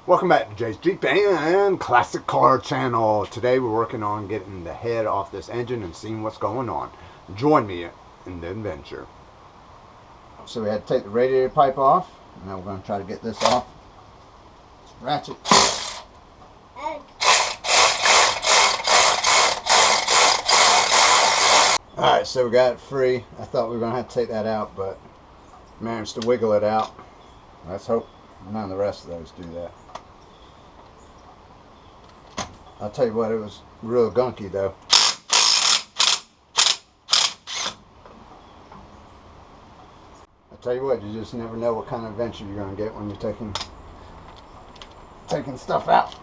Welcome back to Jay's Jeep and Classic Car Channel. Today we're working on getting the head off this engine and seeing what's going on. Join me in the adventure. So we had to take the radiator pipe off. Now we're going to try to get this off. Let's ratchet. Alright, so we got it free. I thought we were going to have to take that out, but managed to wiggle it out. Let's hope none of the rest of those do that. I'll tell you what, it was real gunky though. I'll tell you what, you just never know what kind of adventure you're going to get when you're taking stuff out.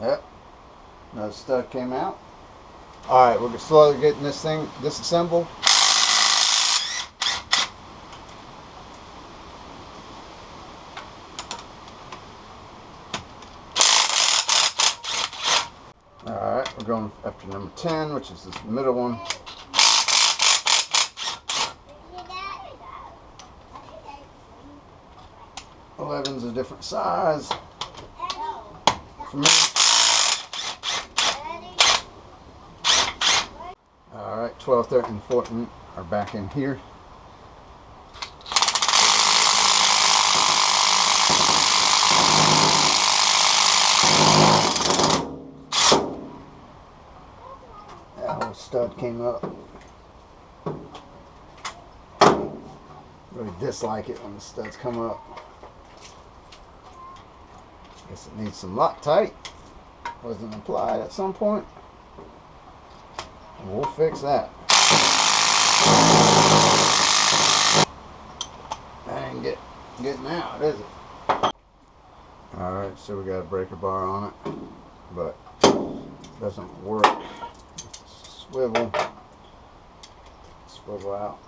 Yep, another stud came out. Alright, we're slowly getting this thing disassembled. Alright, we're going after number 10, which is this middle one. 11's a different size for me. Alright, 12, 13, 14 are back in here. That whole stud came up. Really dislike it when the studs come up. Guess it needs some Loctite. Wasn't applied at some point. We'll fix that. That ain't getting out, is it? Alright, so we got a breaker bar on it, but it doesn't work. Swivel out.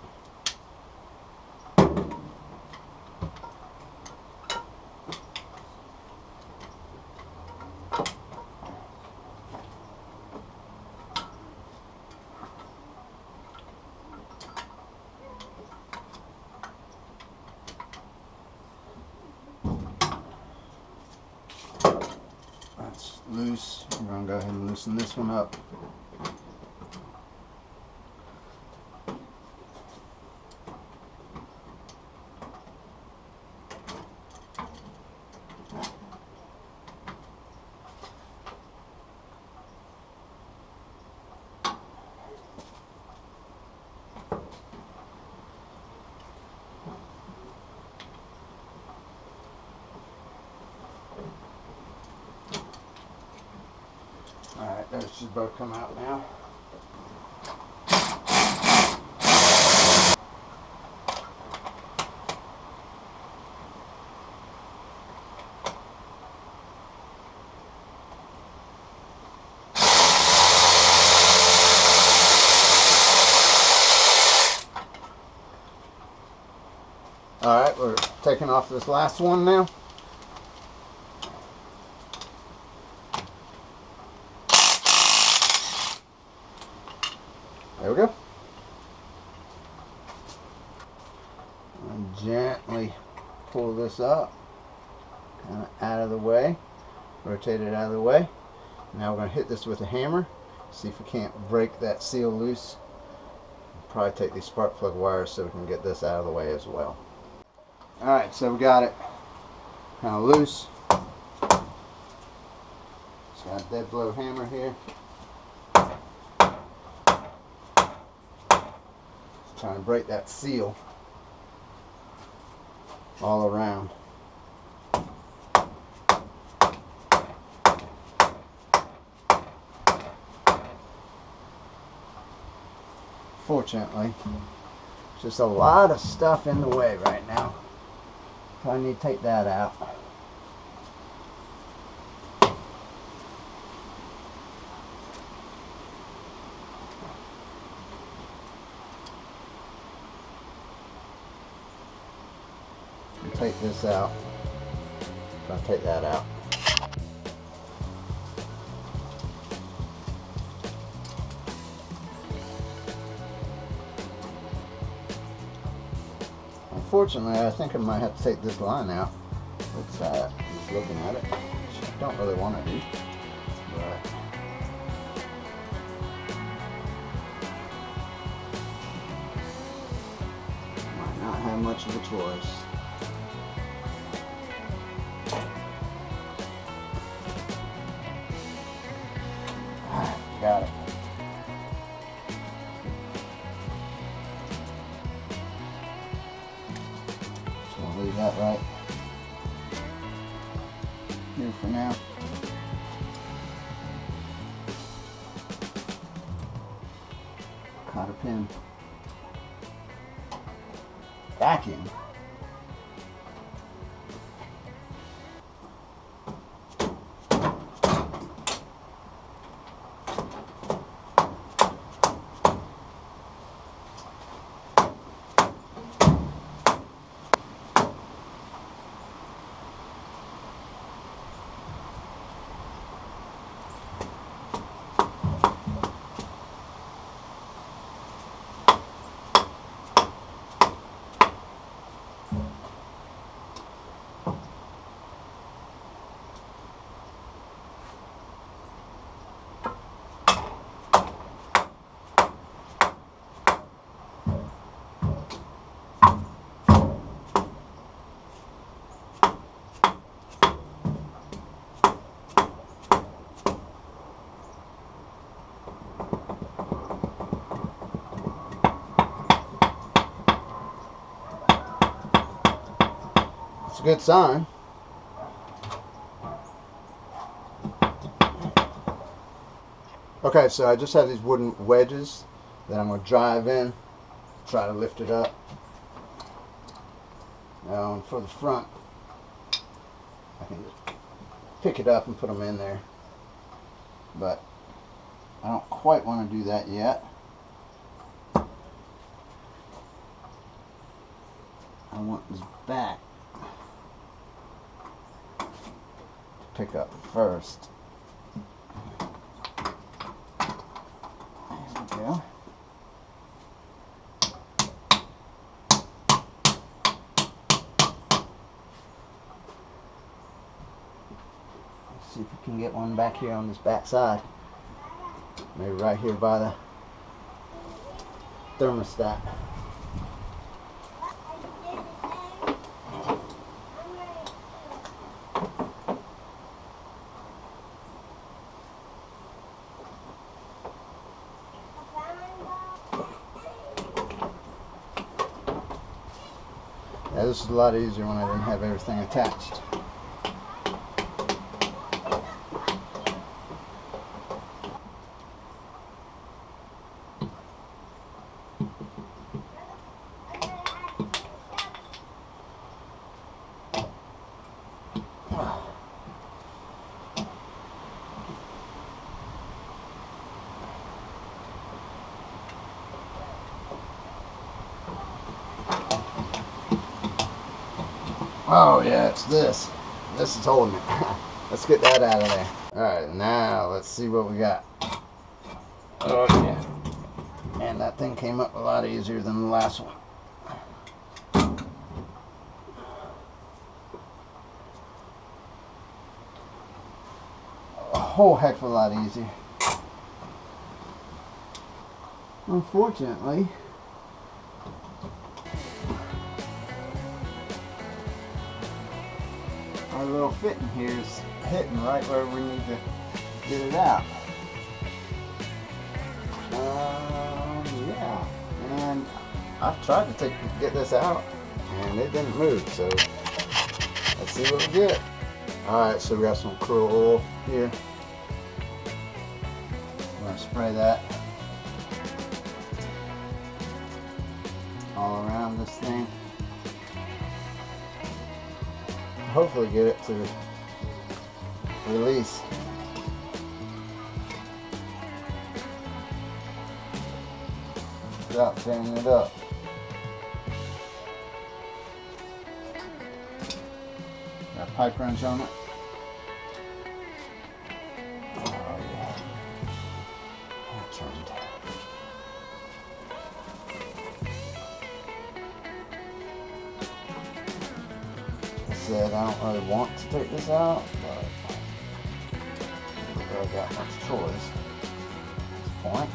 That's loose. I'm going to go ahead and loosen this one up. Alright, those should both come out now. Alright, we're taking off this last one now. There we go. And gently pull this up, kind of out of the way, rotate it out of the way. Now we're going to hit this with a hammer, see if we can't break that seal loose. Probably take these spark plug wires so we can get this out of the way as well. Alright, so we got it kind of loose. Just got a dead blow hammer here. Trying to break that seal all around. Fortunately, just a lot of stuff in the way right now. I need to take that out. take this out. I'll take that out. Unfortunately, I think I might have to take this line out. Looks at just looking at it, which I don't really want to do, but might not have much of a choice. Alright, got it. Leave that right here for now. Cotter pin back in. It's a good sign. Okay, so I just have these wooden wedges that I'm going to drive in, try to lift it up. Now for the front, I can just pick it up and put them in there, but I don't quite want to do that yet. I want this back to pick up first. There we go. Let's see if we can get one back here on this back side. Maybe right here by the thermostat. Yeah, this is a lot easier when I didn't have everything attached. Oh yeah, it's this. This is holding it. Let's get that out of there. Alright, now let's see what we got. Oh yeah. And that thing came up a lot easier than the last one. A whole heck of a lot easier. Unfortunately, our little fitting here is hitting right where we need to get it out. Yeah, and I've tried to get this out and it didn't move, so let's see what we get. Alright, so we got some Krill oil here. I'm going to spray that all around this thing. Hopefully get it to release. Without tearing it up. pipe wrench on it. Oh yeah. That turned. I said I don't really want to take this out, but I don't really got much choice at this point.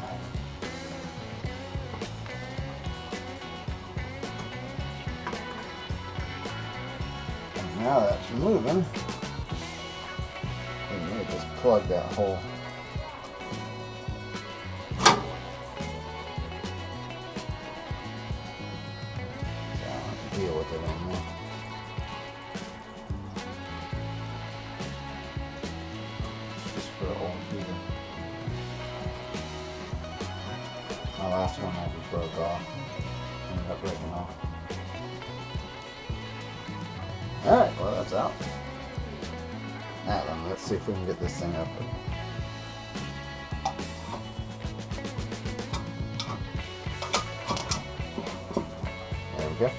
Now that's moving, we need to just plug that hole. So I don't have to deal with it anymore. Just for the old heater. My last one I just broke off. Ended up breaking off. Alright, well that's out. Now then, let's see if we can get this thing up. There we go.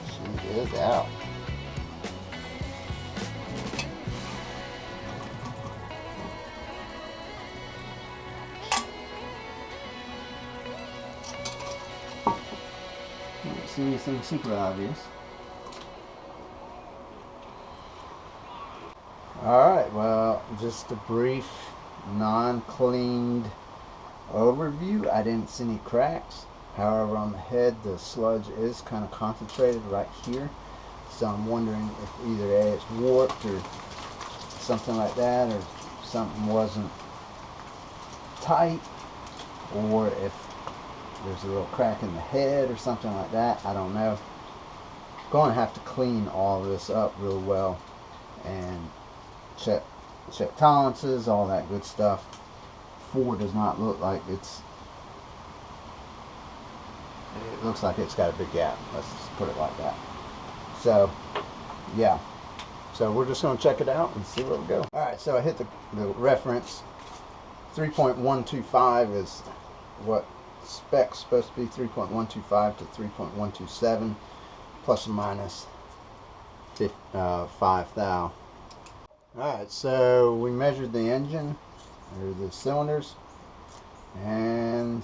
She is out. See anything super obvious. Alright, well, just a brief non-cleaned overview. I didn't see any cracks. However, on the head the sludge is kind of concentrated right here. So I'm wondering if either A, it's warped or something like that, or something wasn't tight, or if there's a little crack in the head or something like that. I don't know. Going to have to clean all this up real well and check tolerances, all that good stuff. Ford does not look like it looks like it's got a big gap. Let's just put it like that. So yeah, so we're just going to check it out and see where we go. Alright, so I hit the reference. 3.125 is what spec's supposed to be, 3.125 to 3.127, plus or minus 5 thou. Alright, so we measured the engine, or the cylinders, and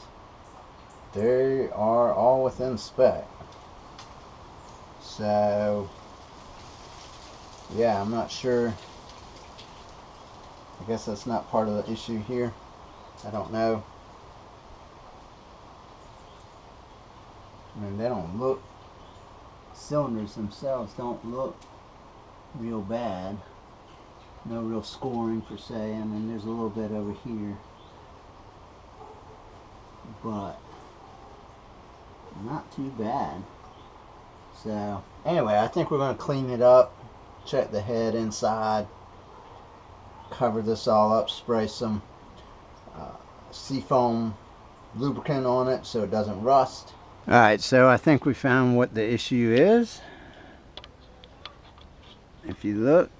they are all within spec. So yeah, I'm not sure. I guess that's not part of the issue here. I don't know. I mean, they don't look, cylinders themselves don't look real bad. No real scoring per se. I mean, there's a little bit over here, but not too bad. So anyway, I think we're going to clean it up, check the head inside, cover this all up, spray some seafoam lubricant on it so it doesn't rust. Alright, so I think we found what the issue is. If you look,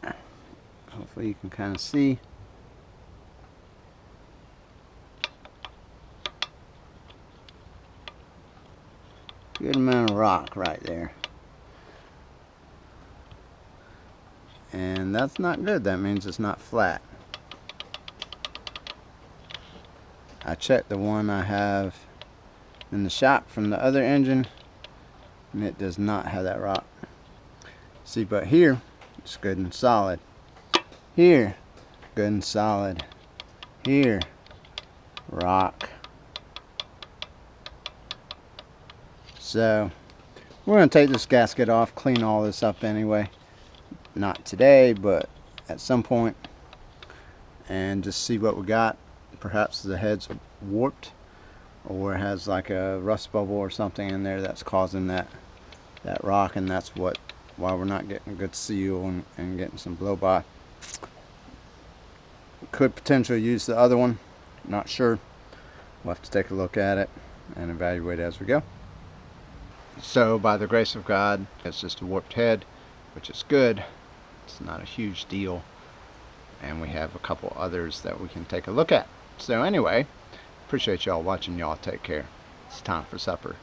hopefully you can kind of see. Good amount of rock right there. And that's not good. That means it's not flat. I checked the one I have in the shop from the other engine, and it does not have that rock. See, but here it's good and solid. Here, good and solid. Here, rock. So we're going to take this gasket off, clean all this up anyway. Not today, but at some point, and just see what we got. Perhaps the head's warped, or has like a rust bubble or something in there that's causing that rock, and that's why we're not getting a good seal and getting some blow by. Could potentially use the other one, not sure. We'll have to take a look at it and evaluate as we go. So by the grace of God, it's just a warped head, which is good. It's not a huge deal, and we have a couple others that we can take a look at. So anyway, Appreciate y'all watching. Y'all take care. It's time for supper.